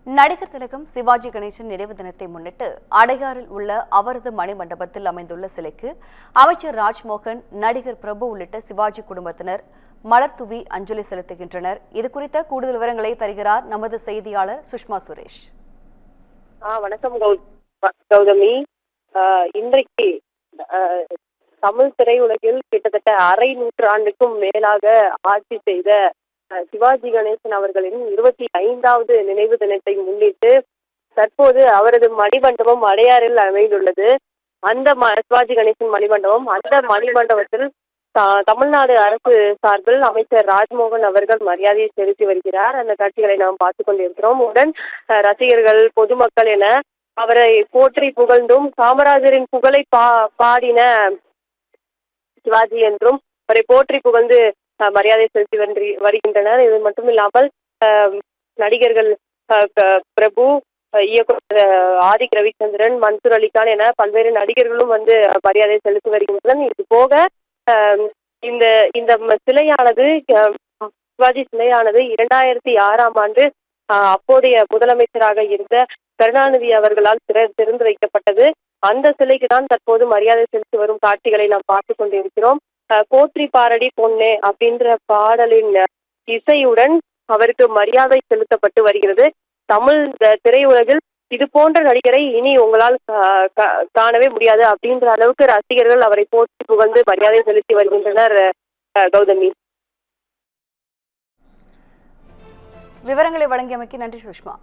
நடிகர் திலகம் சிவாஜி கணேசன் நினைவு தினத்தை முன்னிட்டு அடையாறில் உள்ள அவரது மணிமண்டபத்தில் அமைந்துள்ள சிலைக்கு அமைச்சர் ராஜ்மோகன், நடிகர் பிரபு உள்ளிட்ட சிவாஜி குடும்பத்தினர் மலர் தூவி அஞ்சலி செலுத்துகின்றனர். இதுகுறித்த கூடுதல் விவரங்களை தருகிறார் நமது செய்தியாளர் சுஷ்மா சுரேஷ். வணக்கம் கௌதமி. இன்றைக்கு தமிழ் திரையுலகில் கிட்டத்தட்ட அரை நூற்றாண்டுக்கும் மேலாக ஆட்சி செய்த சிவாஜி கணேசன் அவர்களின் 25வது நினைவு தினத்தை முன்னிட்டு தற்போது அவரது மணிமண்டபம் அடையாறில் அமைந்துள்ளது. அந்த சிவாஜி கணேசன் மணிமண்டபம், அந்த மணிமண்டபத்தில் தமிழ்நாடு அரசு சார்பில் அமைச்சர் ராஜ்மோகன் அவர்கள் மரியாதையை செலுத்தி வருகிறார். அந்த காட்சிகளை நாம் பார்த்துக் கொண்டிருக்கிறோம். உடன் ரசிகர்கள், பொதுமக்கள் என அவரை போற்றி புகழ்ந்தும் காமராஜரின் புகழை பாடின சிவாஜி என்றும் அவரை போற்றி புகழ்ந்து மரியாதை செலுத்தி வருகின்றனர். இது மட்டும் இல்லாமல் நடிகர்கள் பிரபு, இயக்குனர் ஆதிக் ரவிச்சந்திரன், மன்சூர் அலிகான் என பல்வேறு நடிகர்களும் மரியாதை செலுத்தி வருகின்றனர். இது போக இந்த இந்த சிலையானது, சிவாஜி சிலையானது 2006ஆம் ஆண்டு அப்போதைய முதலமைச்சராக இருந்த கருணாநிதி அவர்களால் திறந்து வைக்கப்பட்டது. அந்த சிலைக்கு தான் தற்போது மரியாதை செலுத்தி வரும் காட்சிகளை நாம் பார்த்து கொண்டிருக்கிறோம். போற்றி பாரடி பொன்னே அப்படின்ற பாடலின் இசையுடன் அவருக்கு மரியாதை செலுத்தப்பட்டு வருகிறது. தமிழ் திரையுலகில் இது போன்ற நடிகரை இனி உங்களால் காணவே முடியாது அப்படின்ற அளவுக்கு ரசிகர்கள் அவரை போற்றி புகழ்ந்து மரியாதை செலுத்தி வருகின்றனர். கௌதமி, விவரங்களை வழங்கியமைக்கு நன்றி சுஷ்மா.